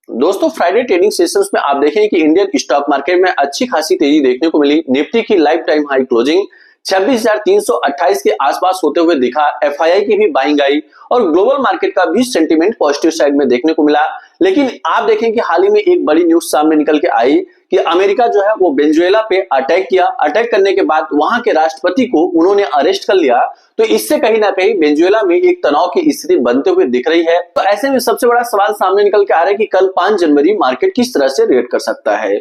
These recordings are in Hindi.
दोस्तों फ्राइडे ट्रेडिंग सेशंस में आप देखेंगे कि इंडियन स्टॉक मार्केट में अच्छी खासी तेजी देखने को मिली। निफ्टी की लाइफ टाइम हाई क्लोजिंग 26,328 के आसपास होते हुए दिखा। एफआईआई की भी बाइंग आई और ग्लोबल मार्केट का भी सेंटीमेंट पॉजिटिव साइड में देखने को मिला। लेकिन आप देखें कि हाल ही में एक बड़ी न्यूज सामने निकल के आई कि अमेरिका जो है वो वेनेजुएला पे अटैक किया। अटैक करने के बाद वहां के राष्ट्रपति को उन्होंने अरेस्ट कर लिया। तो इससे कहीं ना कहीं वेनेजुएला में एक तनाव की स्थिति बनते हुए दिख रही है। तो ऐसे में सबसे बड़ा सवाल सामने निकल के आ रहा है कि कल 5 जनवरी मार्केट किस तरह से रिएक्ट कर सकता है।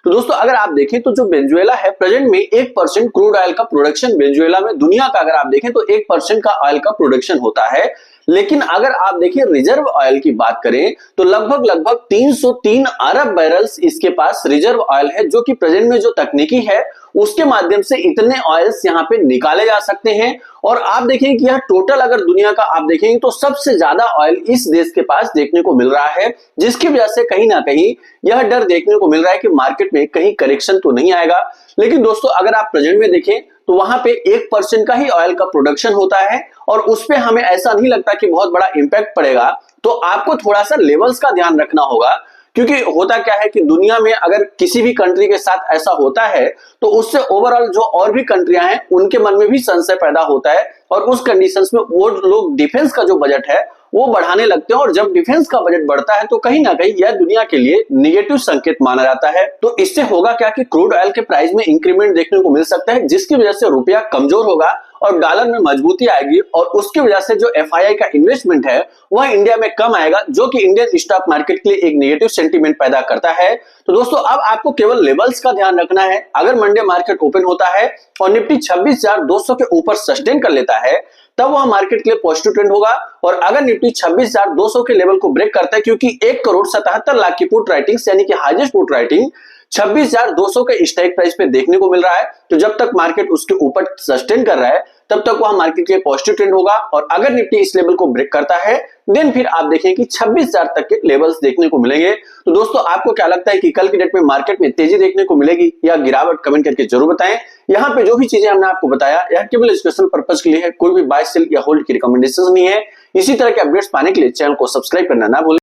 तो दोस्तों अगर आप देखें तो जो वेनेजुएला है प्रेजेंट में 1% क्रूड ऑयल का प्रोडक्शन वेनेजुएला में दुनिया का अगर आप देखें तो 1% का ऑयल का प्रोडक्शन होता है। लेकिन अगर आप देखिए रिजर्व ऑयल की बात करें तो लगभग 303 अरब बैरल्स इसके पास रिजर्व ऑयल है, जो कि प्रेजेंट में जो तकनीकी है उसके माध्यम से इतने ऑयल्स यहाँ पे निकाले जा सकते हैं। और आप देखें कि यह टोटल अगर दुनिया का आप देखेंगे तो सबसे ज्यादा ऑयल इस देश के पास देखने को मिल रहा है, जिसकी वजह से कहीं ना कहीं यह डर देखने को मिल रहा है कि मार्केट में कहीं करेक्शन तो नहीं आएगा। लेकिन दोस्तों अगर आप प्रेजेंट में देखें तो वहां पे 1% का ही ऑयल का प्रोडक्शन होता है और उस पे हमें ऐसा नहीं लगता कि बहुत बड़ा इंपैक्ट पड़ेगा। तो आपको थोड़ा सा लेवल्स का ध्यान रखना होगा, क्योंकि होता क्या है कि दुनिया में अगर किसी भी कंट्री के साथ ऐसा होता है तो उससे ओवरऑल जो और भी कंट्रियां हैं उनके मन में भी संशय पैदा होता है और उस कंडीशंस में वो लोग डिफेंस का जो बजट है वो बढ़ाने लगते हैं। और जब डिफेंस का बजट बढ़ता है तो कहीं ना कहीं यह दुनिया के लिए निगेटिव संकेत माना जाता है। तो इससे होगा क्या कि क्रूड ऑयल के प्राइस में इंक्रीमेंट देखने को मिल सकता है, जिसकी वजह से रुपया कमजोर होगा और डॉलर में मजबूती आएगी और उसकी वजह से जो एफआईआई का इन्वेस्टमेंट है वह इंडिया में कम आएगा, जो कि इंडियन स्टॉक मार्केट के लिए एक नेगेटिव सेंटीमेंट पैदा करता है। तो दोस्तों अब आपको केवल लेवल्स का ध्यान रखना है। अगर मंडे मार्केट ओपन होता है और निफ्टी 26,200 के ऊपर सस्टेन कर लेता है तब वह मार्केट के लिए पॉजिटिव ट्रेंड होगा। और अगर निफ्टी 26,200 के लेवल को ब्रेक करता है, क्योंकि 1,77,00,000 की पुट राइटिंग्स यानी कि हाईएस्ट पुट राइटिंग 26,200 के स्ट्राइक प्राइस पे देखने को मिल रहा है, तो जब तक मार्केट उसके ऊपर सस्टेन कर रहा है तब तक वह मार्केट के लिए पॉजिटिव ट्रेंड होगा। और अगर निफ्टी इस लेवल को ब्रेक करता है देन फिर आप देखें कि 26,000 तक के लेवल्स देखने को मिलेंगे। तो दोस्तों आपको क्या लगता है कि कल की डेट में मार्केट में तेजी देखने को मिलेगी या गिरावट? कमेंट करके जरूर बताएं। यहाँ पे जो भी चीजें हमने आपको बताया यह केवल एजुकेशनल पर्पस के लिए है, कोई भी बाय सेल या होल्ड की रिकमेंडेशन नहीं है। इसी तरह के अपडेट्स पाने के लिए चैनल को सब्सक्राइब करना ना भूलें।